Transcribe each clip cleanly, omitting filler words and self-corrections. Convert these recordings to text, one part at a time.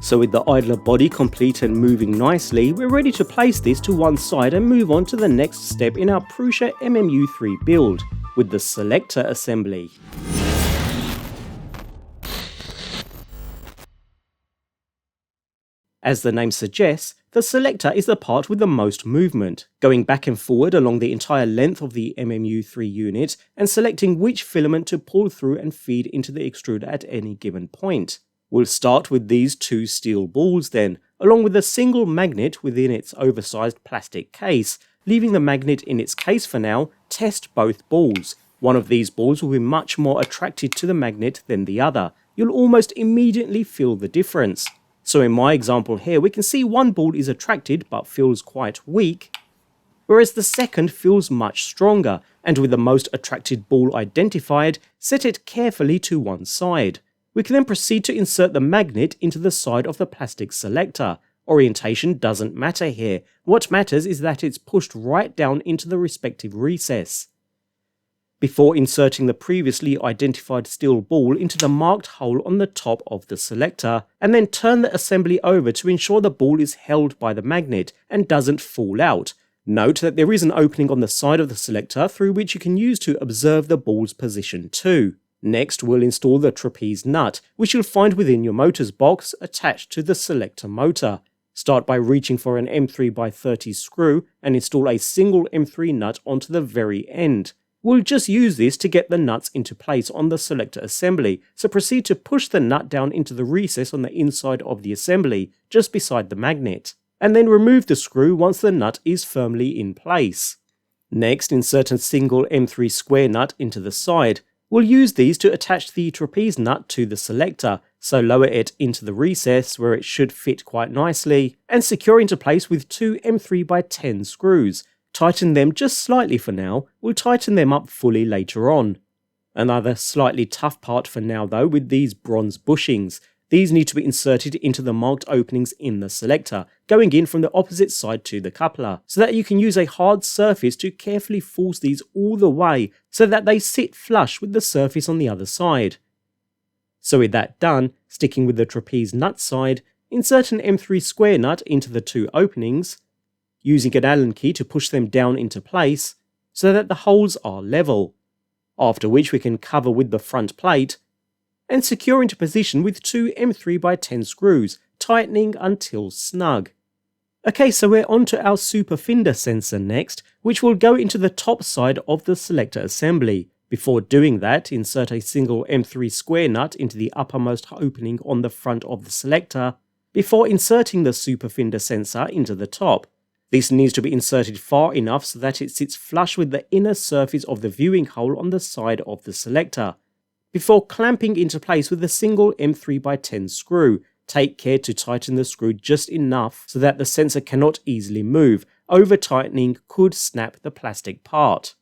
So with the idler body complete and moving nicely, we're ready to place this to one side and move on to the next step in our Prusa MMU3 build, with the Selector assembly. As the name suggests, the Selector is the part with the most movement, going back and forward along the entire length of the MMU3 unit and selecting which filament to pull through and feed into the extruder at any given point. We'll start with these two steel balls then, along with a single magnet within its oversized plastic case. Leaving the magnet in its case for now, test both balls. One of these balls will be much more attracted to the magnet than the other. You'll almost immediately feel the difference. So in my example here, we can see one ball is attracted but feels quite weak, whereas the second feels much stronger, and with the most attracted ball identified, set it carefully to one side. We can then proceed to insert the magnet into the side of the plastic selector. Orientation doesn't matter here, what matters is that it's pushed right down into the respective recess. Before inserting the previously identified steel ball into the marked hole on the top of the selector, and then turn the assembly over to ensure the ball is held by the magnet and doesn't fall out. Note that there is an opening on the side of the selector through which you can use to observe the ball's position too. Next, we'll install the trapeze nut, which you'll find within your motors box attached to the selector motor. Start by reaching for an M3x30 screw and install a single M3 nut onto the very end. We'll just use this to get the nuts into place on the selector assembly, so proceed to push the nut down into the recess on the inside of the assembly, just beside the magnet, and then remove the screw once the nut is firmly in place. Next, insert a single M3 square nut into the side. We'll use these to attach the trapeze nut to the selector, so lower it into the recess where it should fit quite nicely, and secure into place with two M3x10 screws. Tighten them just slightly for now, we'll tighten them up fully later on. Another slightly tough part for now though with these bronze bushings. These need to be inserted into the marked openings in the selector, going in from the opposite side to the coupler, so that you can use a hard surface to carefully force these all the way so that they sit flush with the surface on the other side. So with that done, sticking with the trapeze nut side, insert an M3 square nut into the two openings, using an Allen key to push them down into place so that the holes are level, after which we can cover with the front plate and secure into position with two M3x10 screws, tightening until snug. Okay, so we're on to our super finder sensor next, which will go into the top side of the selector assembly. Before doing that, insert a single M3 square nut into the uppermost opening on the front of the selector, before inserting the super finder sensor into the top. This needs to be inserted far enough so that it sits flush with the inner surface of the viewing hole on the side of the selector. Before clamping into place with a single M3x10 screw, take care to tighten the screw just enough so that the sensor cannot easily move. Over-tightening could snap the plastic part.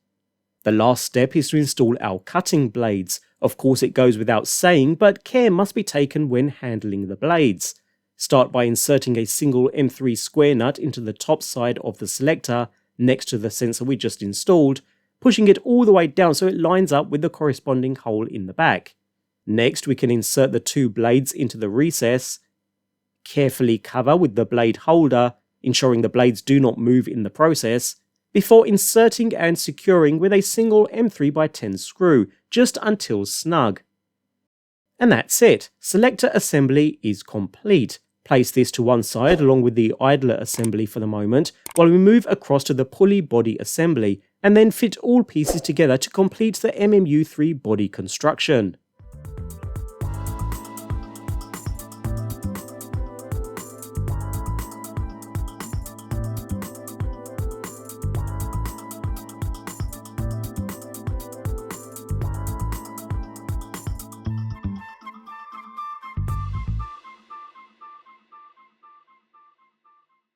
The last step is to install our cutting blades. Of course it goes without saying, but care must be taken when handling the blades. Start by inserting a single M3 square nut into the top side of the selector, next to the sensor we just installed, pushing it all the way down so it lines up with the corresponding hole in the back. Next, we can insert the two blades into the recess, carefully cover with the blade holder, ensuring the blades do not move in the process, before inserting and securing with a single M3x10 screw, just until snug. And that's it, selector assembly is complete. Place this to one side along with the idler assembly for the moment, while we move across to the pulley body assembly, and then fit all pieces together to complete the MMU3 body construction.